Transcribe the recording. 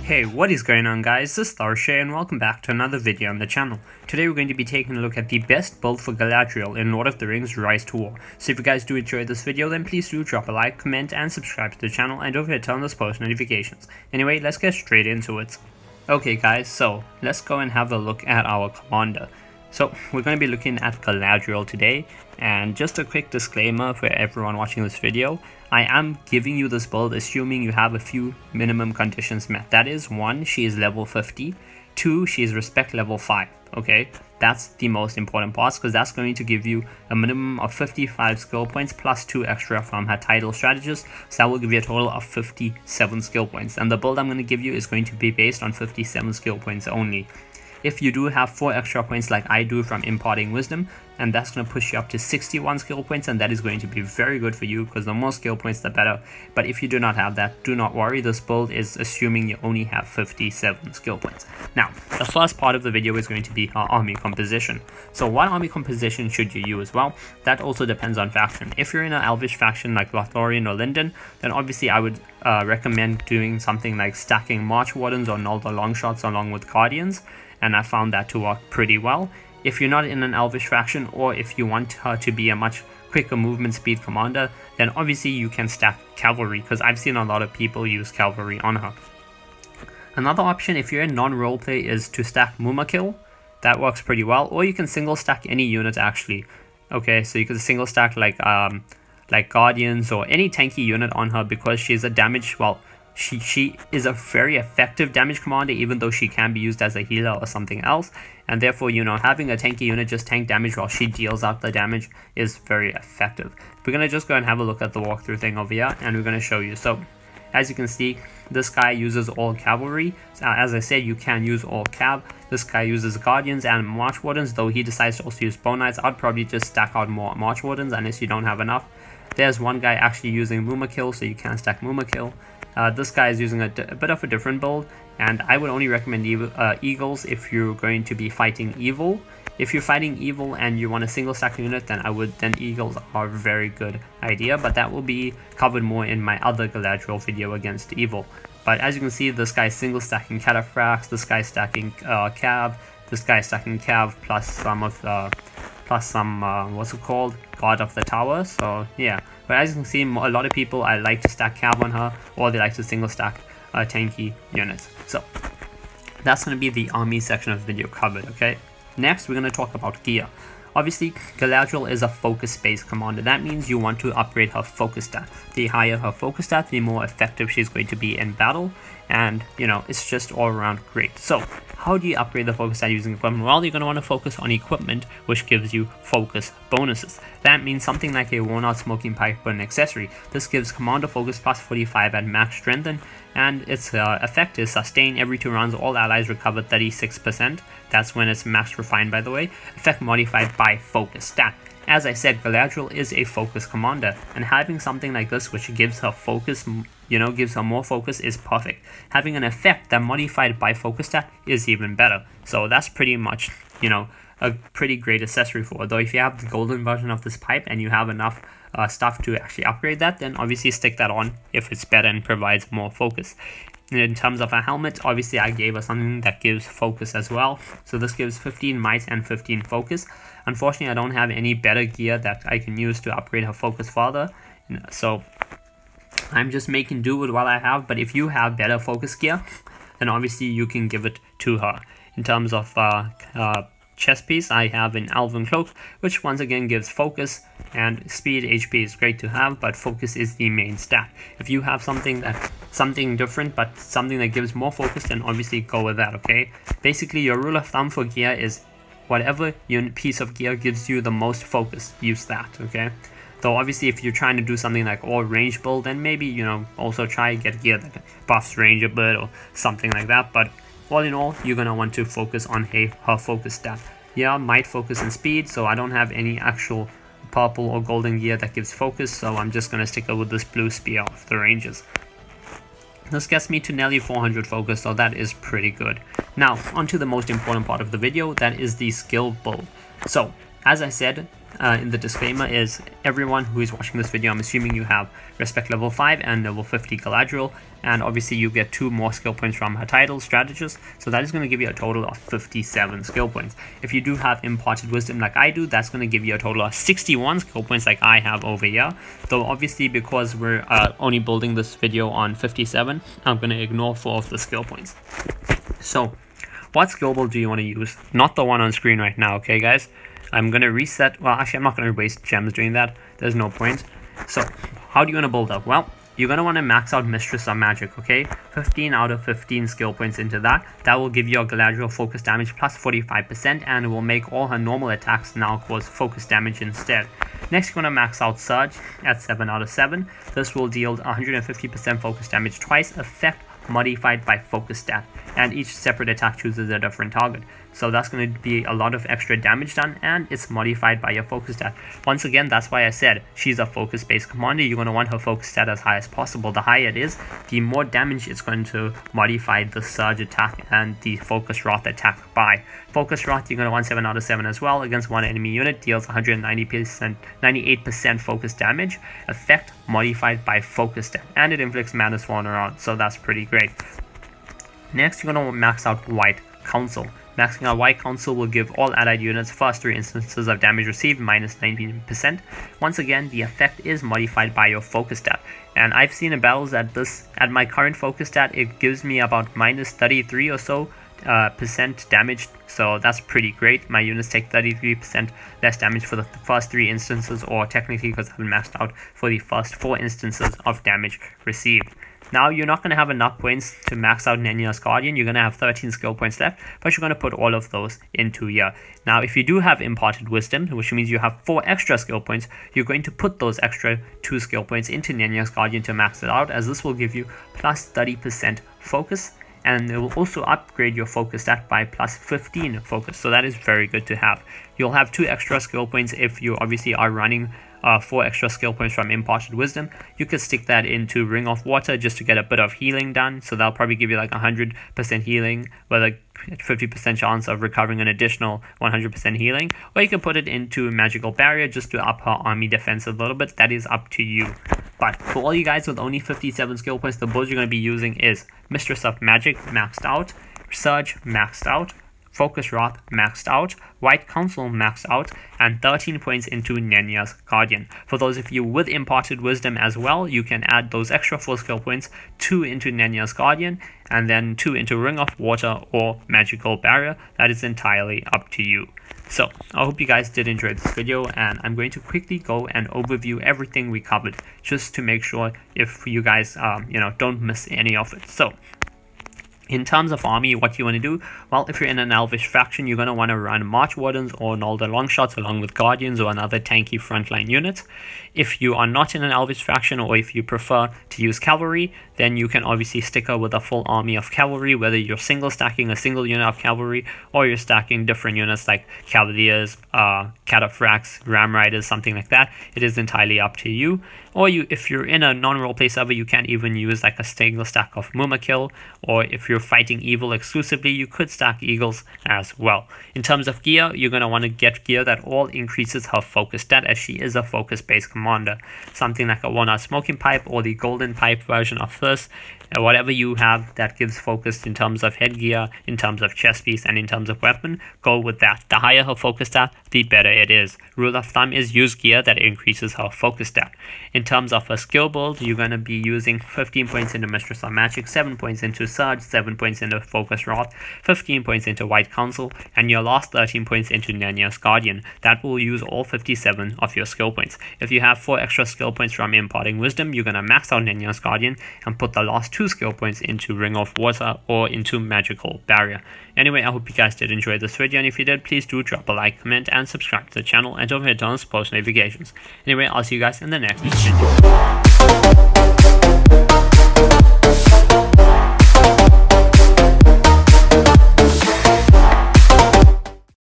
Hey, what is going on guys, this is Tharshey and welcome back to another video on the channel. Today we're going to be taking a look at the best build for Galadriel in Lord of the Rings Rise to War. So if you guys do enjoy this video, then please do drop a like, comment and subscribe to the channel, and don't forget to turn on those post notifications. Anyway, let's get straight into it. Okay guys, so let's go and have a look at our commander. So we're going to be looking at Galadriel today, and just a quick disclaimer for everyone watching this video. I am giving you this build assuming you have a few minimum conditions met. That is, 1, she is level 50, 2, she is respect level 5, okay? That's the most important part because that's going to give you a minimum of 55 skill points plus 2 extra from her title strategist, so that will give you a total of 57 skill points. And the build I'm going to give you is going to be based on 57 skill points only. If you do have 4 extra points like I do from imparting wisdom, and that's going to push you up to 61 skill points, and that is going to be very good for you because the more skill points the better. But if you do not have that, do not worry, this build is assuming you only have 57 skill points. Now, the first part of the video is going to be our army composition. So what army composition should you use? Well, that also depends on faction. If you're in an elvish faction like LOTR or Linden, then obviously I would recommend doing something like stacking March Wardens or Noldor Longshots along with Guardians, and I found that to work pretty well. If you're not in an elvish faction, or if you want her to be a much quicker movement speed commander, then obviously you can stack cavalry, because I've seen a lot of people use cavalry on her. Another option if you're in non-roleplay is to stack Mumakil. That works pretty well, or you can single stack any unit actually. Okay, so you can single stack like Guardians or any tanky unit on her, because she's a damage, well, she is a very effective damage commander, even though she can be used as a healer or something else, and therefore, you know, having a tanky unit just tank damage while she deals out the damage is very effective. We're going to just go and have a look at the walkthrough thing over here, and we're going to show you. So as you can see, this guy uses all cavalry. As I said, you can use all cav. This guy uses Guardians and March Wardens, though he decides to also use Bone Knights. I'd probably just stack out more March Wardens unless you don't have enough. There's one guy actually using Mumakil, so you can stack Mumakil. This guy is using a bit of a different build, and I would only recommend Eagles if you're going to be fighting evil. If you're fighting evil and you want a single stack unit, then Eagles are a very good idea, but that will be covered more in my other Galadriel video against evil. But as you can see, this guy's single stacking Cataphracts, this guy's stacking Cav, this guy's stacking Cav plus some what's it called, God of the Tower. So yeah, but as you can see, a lot of people I like to stack Cav on her, or they like to single stack tanky units. So that's going to be the army section of the video covered. Okay, next we're going to talk about gear. Obviously, Galadriel is a focus-based commander. That means you want to upgrade her focus stat. The higher her focus stat, the more effective she's going to be in battle, and you know, it's just all around great. So how do you upgrade the focus stat using equipment? Well, you're going to want to focus on equipment, which gives you focus bonuses. That means something like a worn out smoking pipe or an accessory. This gives commander focus plus 45 at max strengthen, and its effect is sustain every 2 rounds. All allies recover 36%. That's when it's max refined, by the way. Effect modified by focus stat. As I said, Galadriel is a focus commander, and having something like this which gives her focus, you know, gives her more focus is perfect. Having an effect that modified by focus stat is even better. So that's pretty much, you know, a pretty great accessory for her. Though if you have the golden version of this pipe and you have enough stuff to actually upgrade that, then obviously stick that on if it's better and provides more focus. In terms of a helmet, obviously I gave her something that gives focus as well. So this gives 15 might and 15 focus. Unfortunately, I don't have any better gear that I can use to upgrade her focus further. So I'm just making do with what I have. But if you have better focus gear, then obviously you can give it to her. In terms of chest piece, I have an Elven Cloak, which once again gives focus, and speed. HP is great to have, but focus is the main stat. If you have something different, but something that gives more focus, then obviously go with that. Okay, basically your rule of thumb for gear is whatever piece of gear gives you the most focus, use that. Okay, though obviously if you're trying to do something like all range build, then maybe, you know, also try get gear that buffs range a bit or something like that. But all in all, you're going to want to focus on her focus stat. Yeah, might, focus, and speed, so I don't have any actual purple or golden gear that gives focus, so I'm just going to stick with this blue spear of the ranges. This gets me to nearly 400 focus, so that is pretty good. Now, onto the most important part of the video, that is the skill build. So, as I said, in the disclaimer is everyone who is watching this video, I'm assuming you have respect level 5 and level 50 Galadriel, and obviously you get 2 more skill points from her title, Strategist, so that is going to give you a total of 57 skill points. If you do have imparted wisdom like I do, that's going to give you a total of 61 skill points like I have over here, though obviously because we're only building this video on 57, I'm going to ignore 4 of the skill points. So what skill build do you want to use? Not the one on screen right now, okay guys? I'm going to reset. Well, actually, I'm not going to waste gems doing that. There's no point. So, how do you want to build up? Well, you're going to want to max out Mistress of Magic, okay? 15 out of 15 skill points into that. That will give your Galadriel focus damage plus 45%, and it will make all her normal attacks now cause focus damage instead. Next, you're going to max out Surge at 7 out of 7. This will deal 150% focus damage twice, effect modified by focus stat, and each separate attack chooses a different target. So that's going to be a lot of extra damage done, and it's modified by your focus stat. Once again, that's why I said she's a focus based commander. You're going to want her focus stat as high as possible. The higher it is, the more damage it's going to modify the Surge attack and the Focus Wrath attack by. Focus Wrath, you're going to want 7 out of 7 as well. Against one enemy unit, deals 98% focus damage. Effect modified by focus stat, and it inflicts mana sworn around, so that's pretty great. Next, you're going to max out White Council. Maxing out White Council will give all allied units first 3 instances of damage received minus 19%. Once again, the effect is modified by your focus stat. And I've seen in battles at my current focus stat, it gives me about minus 33 or so percent damage, so that's pretty great. My units take 33% less damage for the first 3 instances, or technically because I've maxed out for the first 4 instances of damage received. Now, you're not going to have enough points to max out Nenya's Guardian. You're going to have 13 skill points left, but you're going to put all of those into here. Now, if you do have imparted wisdom, which means you have 4 extra skill points, you're going to put those extra 2 skill points into Nenya's Guardian to max it out, as this will give you plus 30% focus, and it will also upgrade your focus stat by plus 15 focus, so that is very good to have. You'll have 2 extra skill points if you obviously are running 4 extra skill points from imparted wisdom. You could stick that into Ring of Water just to get a bit of healing done, so that'll probably give you like 100% healing with a 50% chance of recovering an additional 100% healing, or you can put it into Magical Barrier just to up her army defense a little bit. That is up to you. But for all you guys with only 57 skill points, the builds you're going to be using is Mistress of Magic maxed out, Surge maxed out, Focus Wrath maxed out, White Council maxed out, and 13 points into Nenya's Guardian. For those of you with imparted wisdom as well, you can add those extra 4 skill points, 2 into Nenya's Guardian, and then 2 into Ring of Water or Magical Barrier. That is entirely up to you. So, I hope you guys did enjoy this video, and I'm going to quickly go and overview everything we covered, just to make sure if you guys, don't miss any of it. So, in terms of army, what you want to do? Well, if you're in an elvish faction, you're going to want to run March Wardens or Nolder Longshots along with Guardians or another tanky frontline unit. If you are not in an elvish faction, or if you prefer to use cavalry, then you can obviously stick her with a full army of cavalry, whether you're single stacking a single unit of cavalry, or you're stacking different units like Cavaliers, Cataphracts, Ram Riders, something like that. It is entirely up to you. Or if you're in a non-roleplay server, you can even use like a single stack of Mumakil, or if you're fighting evil exclusively, you could stack eagles as well. In terms of gear, you're going to want to get gear that all increases her focus stat, as she is a focus-based commander. Something like a one-out smoking pipe or the golden pipe version of this. Whatever you have that gives focus in terms of headgear, in terms of chest piece, and in terms of weapon, go with that. The higher her focus stat, the better it is. Rule of thumb is use gear that increases her focus stat. In terms of a skill build, you're going to be using 15 points into Mistress of Magic, 7 points into Surge, 7 points into Focus Wrath, 15 points into White Council, and your last 13 points into Nenya's Guardian. That will use all 57 of your skill points. If you have 4 extra skill points from Imparting Wisdom, you're going to max out Nenya's Guardian and put the last 2 skill points into Ring of Water or into Magical Barrier. Anyway, I hope you guys did enjoy this video, and if you did, please do drop a like, comment, and subscribe to the channel, and don't forget to turn on post notifications. Anyway, I'll see you guys in the next video.